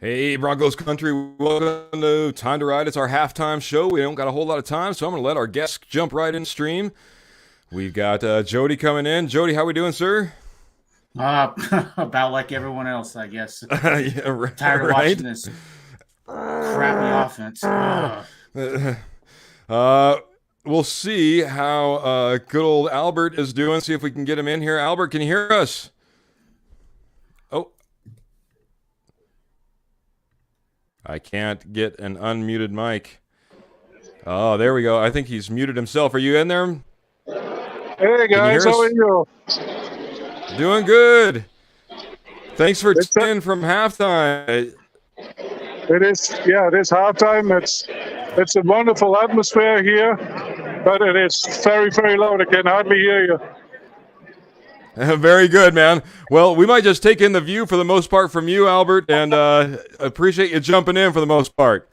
Hey, Broncos country, welcome to Time to Ride. It's our halftime show. We don't got a whole lot of time, so I'm going to let our guests jump right in stream. We've got Jody coming in. Jody, how we doing, sir? About like everyone else, I guess. Yeah, Tired of right. watching this crappy offense. Ugh. Uh, we'll see how good old Albert is doing. See if we can get him in here. Albert, can you hear us? Oh, I can't get an unmuted mic. Oh, there we go. I think he's muted himself. Are you in there? Hey Can you guys, hear how are us? you? Doing good. Thanks for It's a, tuning in from halftime. it is halftime. It's a wonderful atmosphere here, but it is very, very loud. I can hardly hear you. Very good, man. Well, we might just take in the view for the most part from you, Albert, and appreciate you jumping in for the most part.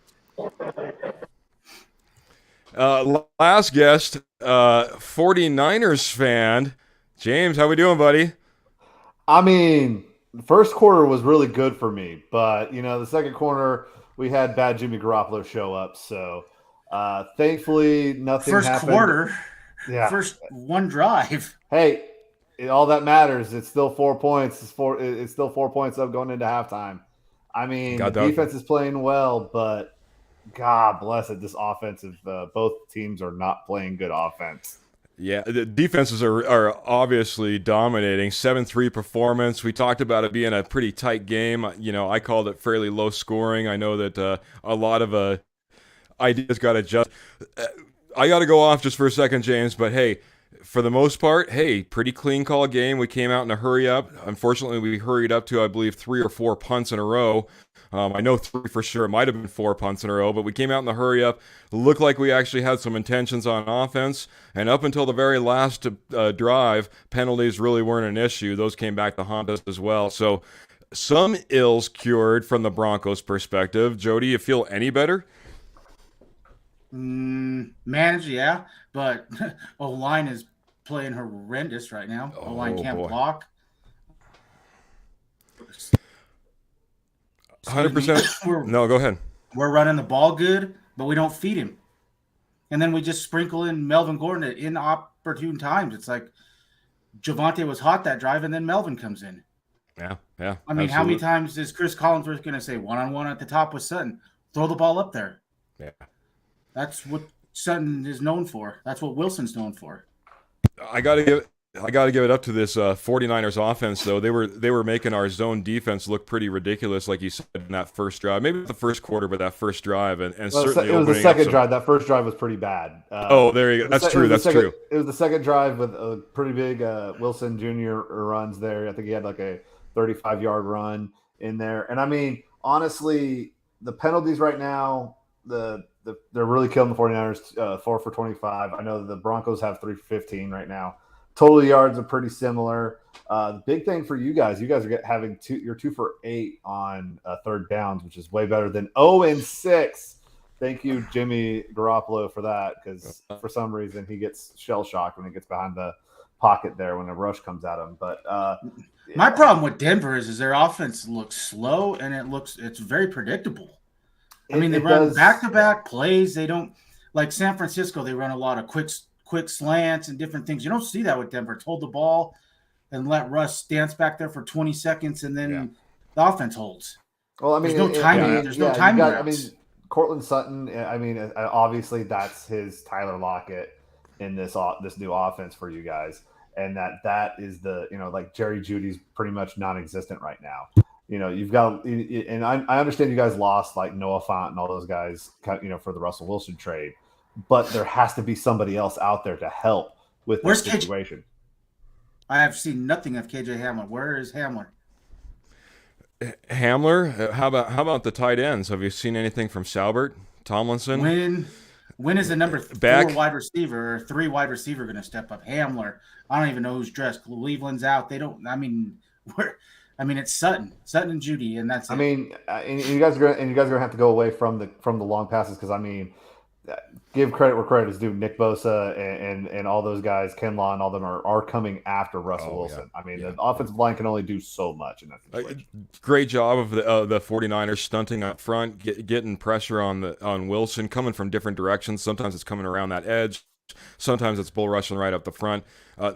Last guest, 49ers fan. James, how we doing, buddy? I mean, the first quarter was really good for me, but the second quarter we had bad Jimmy Garoppolo show up, so thankfully nothing First happened. quarter, Yeah. first one drive. Hey, all that matters. It's still 4 points. It's still 4 points up going into halftime. I mean, the God, that, defense is playing well, but God bless it, this offensive. Both teams are not playing good offense. yeah, the defenses are obviously dominating. 7-3 performance. We talked about it being a pretty tight game. I called it fairly low scoring. I know that a lot of ideas got adjusted. I got to go off just for a second, James, but hey, for the most part, hey, pretty clean call game. We came out in a hurry up. Unfortunately, we hurried up to, I believe, 3 or 4 punts in a row. I know three for sure. It might have been 4 punts in a row, but we came out in the hurry up. Looked like we actually had some intentions on offense. And up until the very last drive, penalties really weren't an issue. Those came back to haunt us as well. So some ills cured from the Broncos' perspective. Jody, you feel any better? Managed, yeah, but O line is playing horrendous right now. O line Oh can't boy. block. Excuse me. 100%. we're No, go ahead. we're running the ball good, but we don't feed him. And then we just sprinkle in Melvin Gordon at inopportune times. It's like Javante was hot that drive, and then Melvin comes in. Yeah, yeah, I mean, how many absolutely. times is Chris Collinsworth going to say one-on-one at the top with Sutton? Throw the ball up there. Yeah. That's what Sutton is known for. That's what Wilson's known for. I gotta give I gotta give it up to this 49ers offense though. They were making our zone defense look pretty ridiculous, like you said in that first drive. Maybe not the first quarter, but that first drive, and Well, certainly it was the opening up second some. drive. That first drive was pretty bad. Oh, there you go. That's It true. was the That's second. true. It was the second drive with a pretty big Wilson Jr. runs there. I think he had like a 35-yard run in there. And I mean, honestly, the penalties right now, they're really killing the 49ers. 4 for 25. I know the Broncos have 3 for 15 right now. Total yards are pretty similar. The big thing for you guys are having two. You're 2 for 8 on third downs, which is way better than 0 and 6. Thank you, Jimmy Garoppolo, for that, because for some reason he gets shell shocked when he gets behind the pocket there when a rush comes at him. But My problem with Denver is their offense looks slow and it's very predictable. I mean, they it run does. back-to-back plays. They don't like San Francisco. They run a lot of quick slants and different things. You don't see that with Denver. It's hold the ball and let Russ dance back there for 20 seconds, and Yeah. then the offense holds. Well, I There's mean, no timing. There's no you timing got. I routes. mean, Cortland Sutton. I mean, obviously that's his Tyler Lockett in this new offense for you guys, and that is the like Jerry Judy's pretty much non-existent right now. You've got, and I understand you guys lost like Noah Fant and all those guys, for the Russell Wilson trade, but there has to be somebody else out there to help with that Where's KJ? situation. I have seen nothing of KJ Hamler. Where is Hamler? Hamler. How about the tight ends? Have you seen anything from Salbert, Tomlinson? When is the number Back. 4 wide receiver or 3 wide receiver going to step up? Hamler. I don't even know who's dressed. Cleveland's out. They don't. I mean, it's Sutton and Judy, and that's it. I mean, and you guys are gonna have to go away from the long passes, because I mean, give credit where credit is due. Nick Bosa and all those guys, Ken Law and all them are coming after Russell Wilson. Yeah. I mean, the offensive line can only do so much in that situation. Great job of the 49ers stunting up front, getting pressure on Wilson, coming from different directions. Sometimes it's coming around that edge. Sometimes it's bull rushing right up the front.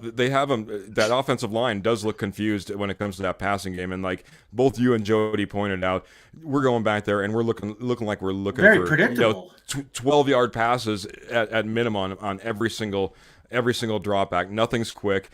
They have them. That offensive line does look confused when it comes to that passing game, and like both you and Jody pointed out, we're going back there and we're looking like we're looking Very for predictable. 12-yard passes at minimum on every single drop back. Nothing's quick.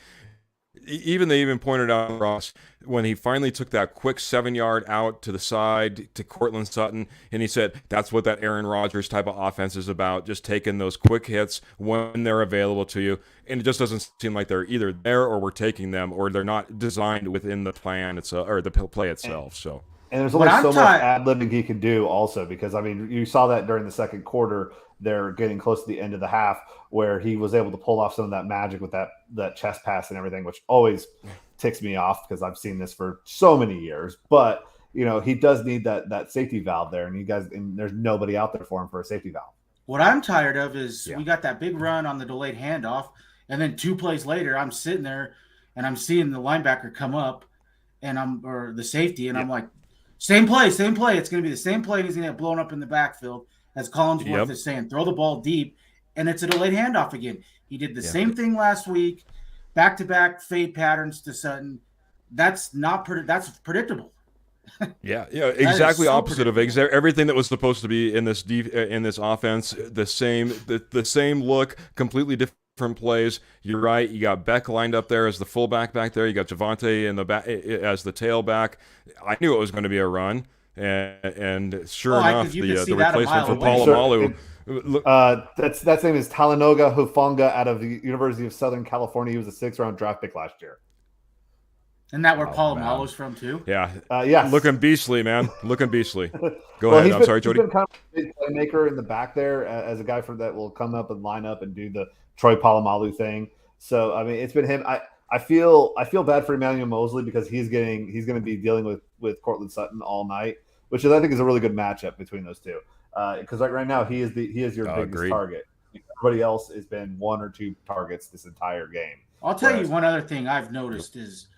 They even pointed out Ross when he finally took that quick 7-yard out to the side to Cortland Sutton, and he said that's what that Aaron Rodgers type of offense is about, just taking those quick hits when they're available to you. And it just doesn't seem like they're either there or we're taking them, or they're not designed within the plan itself or the play itself. So. And there's only so much ad-libbing he can do also, because, I mean, you saw that during the second quarter. They're getting close to the end of the half where he was able to pull off some of that magic with that chest pass and everything, which always ticks me off because I've seen this for so many years. But, you know, he does need that safety valve there, and there's nobody out there for him for a safety valve. What I'm tired of is we got that big run on the delayed handoff, and then 2 plays later, I'm sitting there and I'm seeing the linebacker come up or the safety, and I'm like, same play. It's going to be the same play, and he's going to get blown up in the backfield, as Collinsworth is saying. Throw the ball deep, and it's a delayed handoff again. He did the same thing last week, back-to-back fade patterns to Sutton. That's predictable. Yeah, exactly so opposite of everything that was supposed to be in this offense. The same look, completely different plays. You're right. You got Beck lined up there as the fullback back there. You got Javonte in the back as the tailback. I knew it was going to be a run, and sure enough, the replacement for Polamalu. That's name is Talanoga Hufanga out of the University of Southern California. He was a 6th-round draft pick last year. Isn't that where Polamalu's from too? Yeah. Yes. Looking beastly, man. Looking beastly. Go ahead. I'm sorry, Jody. He's been kind of a big playmaker in the back there as a guy that will come up and line up and do the Troy Polamalu thing. So I mean, it's been him. I feel bad for Emmanuel Mosley because he's going to be dealing with Cortland Sutton all night, which I think is a really good matchup between those two. Because right now he is your biggest target. Everybody else has been 1 or 2 targets this entire game. I'll tell you one other thing I've noticed is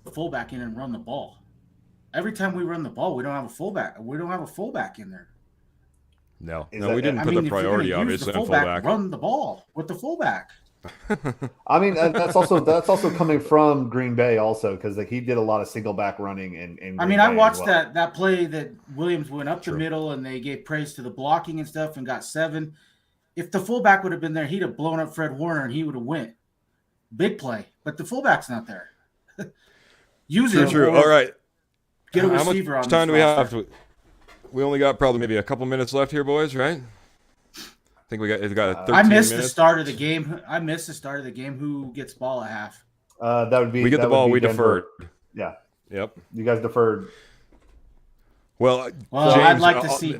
the fullback in and run the ball. Every time we run the ball, we don't have a fullback. We don't have a fullback in there. No, we didn't put the priority obviously on fullback. Run the ball with the fullback. I mean, that's also coming from Green Bay also, because he did a lot of single back running. In I mean, I watched that play that Williams went up the middle and they gave praise to the blocking and stuff and got 7. If the fullback would have been there, he'd have blown up Fred Warner and he would have went. Big play, but the fullback's not there. Use it. True. All right. Get a receiver on. How much time do we have? We only got probably maybe a couple minutes left here, boys. Right? I think we got 13 minutes. I missed the start of the game. Who gets ball at half? That would be. We get the ball. We deferred. Yeah. Yep. You guys deferred. Well, James, I'd like to see.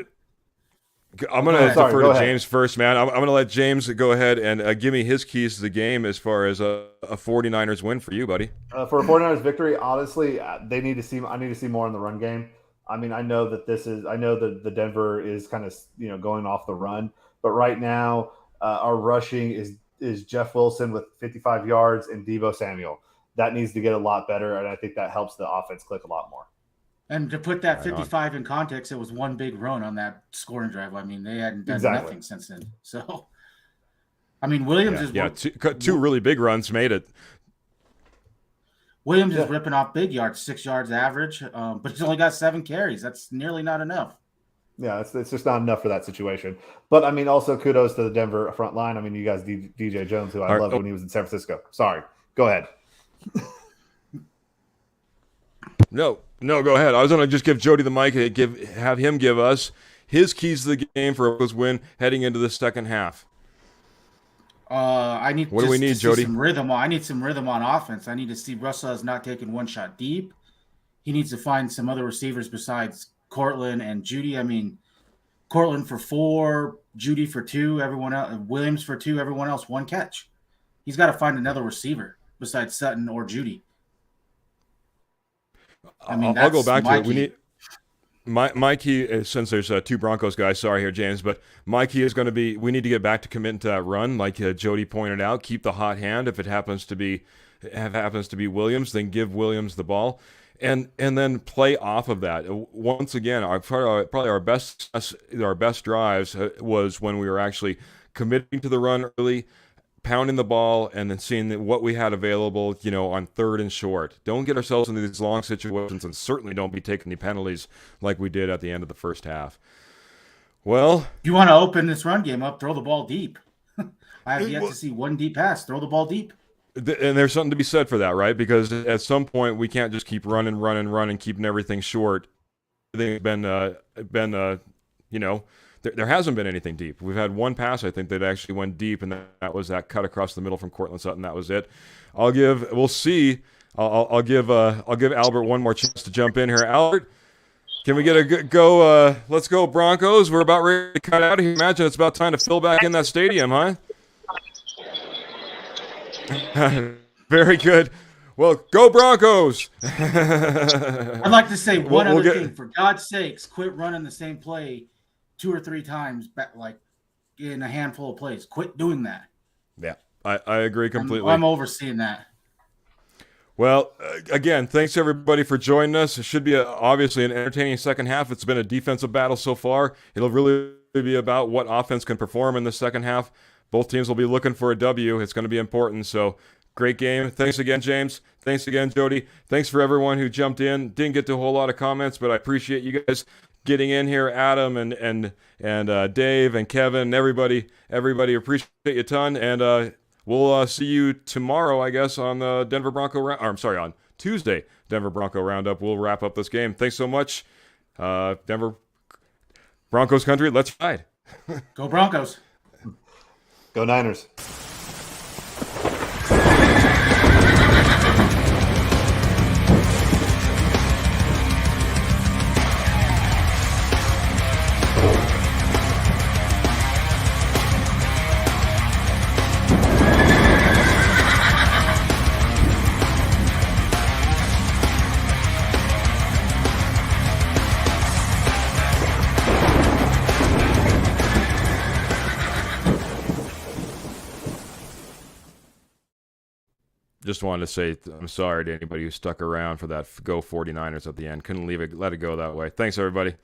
I'm going to defer to James first, man. I'm going to let James go ahead and give me his keys to the game as far as a 49ers win for you, buddy. For a 49ers victory, honestly, I need to see more in the run game. I mean, I know that the Denver is kind of going off the run, but right now our rushing is Jeff Wilson with 55 yards and Deebo Samuel. That needs to get a lot better, and I think that helps the offense click a lot more. And to put that 55 in context, it was one big run on that scoring drive. I mean, they hadn't done nothing since then. So, I mean, Williams is two really big runs made it. Williams is ripping off big yards, 6 yards average, but he's only got 7 carries. That's nearly not enough. Yeah, it's just not enough for that situation. But, I mean, also kudos to the Denver front line. I mean, you guys, DJ Jones, who I loved when he was in San Francisco. Sorry. Go ahead. No, go ahead. I was going to just give Jody the mic and have him give us his keys to the game for a win heading into the second half. I need. What do we need, Jody? Some rhythm. I need some rhythm on offense. I need to see Russell is not taking one shot deep. He needs to find some other receivers besides Cortland and Judy. I mean, Cortland for 4, Judy for 2, everyone else, Williams for 2, everyone else 1 catch. He's got to find another receiver besides Sutton or Judy. I mean, I'll go back to it. My key is, since there's two Broncos guys, sorry here, James, but my key is going to be we need to get back to committing to that run, like Jody pointed out. Keep the hot hand. If it happens to be Williams, then give Williams the ball, and then play off of that. Once again, probably our best drives was when we were actually committing to the run early, pounding the ball, and then seeing what we had available, on third and short. Don't get ourselves into these long situations, and certainly don't be taking the penalties like we did at the end of the first half. Well, if you want to open this run game up, throw the ball deep. I have yet to see one deep pass. Throw the ball deep. And there's something to be said for that, right? Because at some point we can't just keep running, keeping everything short. They've been, there hasn't been anything deep. We've had one pass, I think, that actually went deep, and that was that cut across the middle from Cortland Sutton. That was it. We'll see. I'll give Albert one more chance to jump in here. Albert, can we get a good go? Let's go Broncos. We're about ready to cut out of here. Imagine it's about time to fill back in that stadium, huh? Very good. Well, go Broncos! I'd like to say one other thing. For God's sakes, quit running the same play 2 or 3 times, like in a handful of plays. Quit doing that. Yeah, I agree completely. I'm overseeing that. Well, again, thanks everybody for joining us. It should be obviously an entertaining second half. It's been a defensive battle so far. It'll really be about what offense can perform in the second half. Both teams will be looking for a W. It's going to be important. So, great game. Thanks again, James. Thanks again, Jody. Thanks for everyone who jumped in. Didn't get to a whole lot of comments, but I appreciate you guys getting in here. Adam and Dave and Kevin and everybody appreciate you a ton. And we'll see you tomorrow, I guess, on the Denver Bronco on Tuesday Denver Bronco Roundup. We'll wrap up this game. Thanks so much, Denver Broncos country. Let's ride. Go Broncos. Go Niners. Just wanted to say I'm sorry to anybody who stuck around for that Go 49ers at the end. Couldn't let it go that way. Thanks, everybody.